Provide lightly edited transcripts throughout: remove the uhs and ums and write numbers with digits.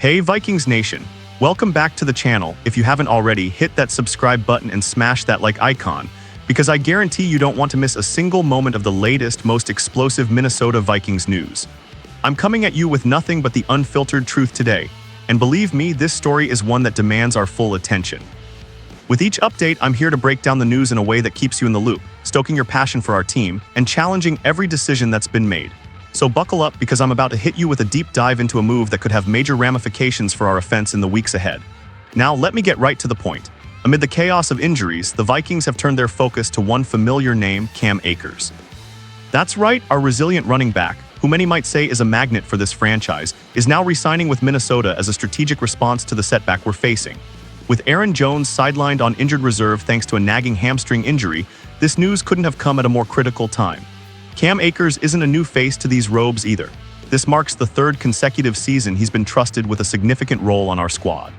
Hey Vikings Nation, welcome back to the channel. If you haven't already, hit that subscribe button and smash that like icon, because I guarantee you don't want to miss a single moment of the latest, most explosive Minnesota Vikings news. I'm coming at you with nothing but the unfiltered truth today, and believe me, this story is one that demands our full attention. With each update, I'm here to break down the news in a way that keeps you in the loop, stoking your passion for our team, and challenging every decision that's been made. So buckle up, because I'm about to hit you with a deep dive into a move that could have major ramifications for our offense in the weeks ahead. Now, let me get right to the point. Amid the chaos of injuries, the Vikings have turned their focus to one familiar name, Cam Akers. That's right, our resilient running back, who many might say is a magnet for this franchise, is now re-signing with Minnesota as a strategic response to the setback we're facing. With Aaron Jones sidelined on injured reserve thanks to a nagging hamstring injury, this news couldn't have come at a more critical time. Cam Akers isn't a new face to these robes either. This marks the third consecutive season he's been trusted with a significant role on our squad.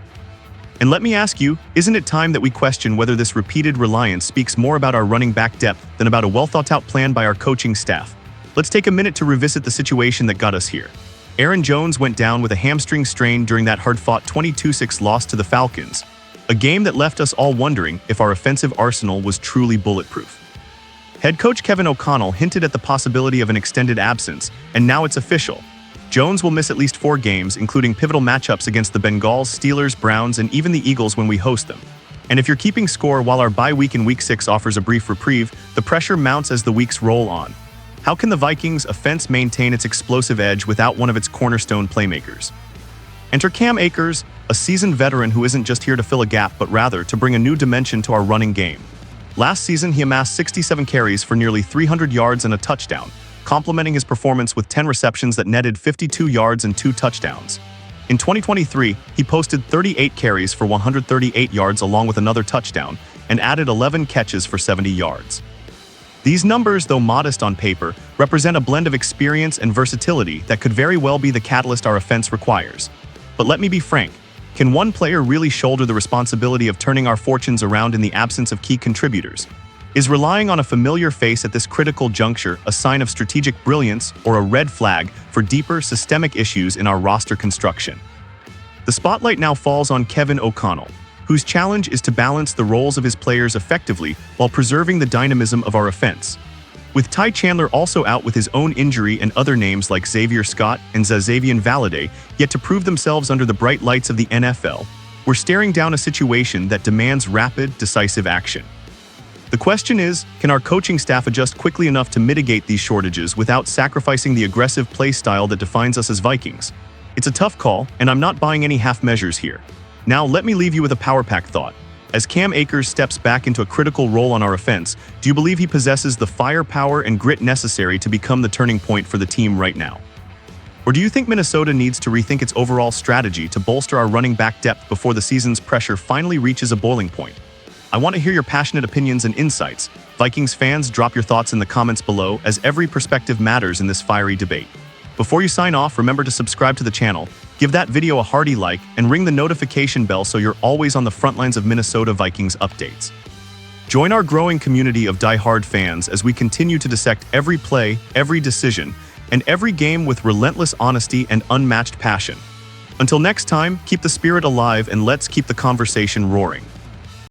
And let me ask you, isn't it time that we question whether this repeated reliance speaks more about our running back depth than about a well-thought-out plan by our coaching staff? Let's take a minute to revisit the situation that got us here. Aaron Jones went down with a hamstring strain during that hard-fought 22-6 loss to the Falcons, a game that left us all wondering if our offensive arsenal was truly bulletproof. Head coach Kevin O'Connell hinted at the possibility of an extended absence, and now it's official. Jones will miss at least 4 games, including pivotal matchups against the Bengals, Steelers, Browns, and even the Eagles when we host them. And if you're keeping score, while our bye week in Week 6 offers a brief reprieve, the pressure mounts as the weeks roll on. How can the Vikings' offense maintain its explosive edge without one of its cornerstone playmakers? Enter Cam Akers, a seasoned veteran who isn't just here to fill a gap, but rather to bring a new dimension to our running game. Last season, he amassed 67 carries for nearly 300 yards and a touchdown, complementing his performance with 10 receptions that netted 52 yards and 2 touchdowns. In 2023, he posted 38 carries for 138 yards along with another touchdown, and added 11 catches for 70 yards. These numbers, though modest on paper, represent a blend of experience and versatility that could very well be the catalyst our offense requires. But let me be frank. Can one player really shoulder the responsibility of turning our fortunes around in the absence of key contributors? Is relying on a familiar face at this critical juncture a sign of strategic brilliance or a red flag for deeper, systemic issues in our roster construction? The spotlight now falls on Kevin O'Connell, whose challenge is to balance the roles of his players effectively while preserving the dynamism of our offense. With Ty Chandler also out with his own injury and other names like Xavier Scott and Xavier Valladay yet to prove themselves under the bright lights of the NFL, we're staring down a situation that demands rapid, decisive action. The question is, can our coaching staff adjust quickly enough to mitigate these shortages without sacrificing the aggressive play style that defines us as Vikings? It's a tough call, and I'm not buying any half measures here. Now let me leave you with a power pack thought. As Cam Akers steps back into a critical role on our offense, do you believe he possesses the firepower and grit necessary to become the turning point for the team right now? Or do you think Minnesota needs to rethink its overall strategy to bolster our running back depth before the season's pressure finally reaches a boiling point? I want to hear your passionate opinions and insights. Vikings fans, drop your thoughts in the comments below, as every perspective matters in this fiery debate. Before you sign off, remember to subscribe to the channel, give that video a hearty like, and ring the notification bell so you're always on the front lines of Minnesota Vikings updates. Join our growing community of die-hard fans as we continue to dissect every play, every decision, and every game with relentless honesty and unmatched passion. Until next time, keep the spirit alive and let's keep the conversation roaring.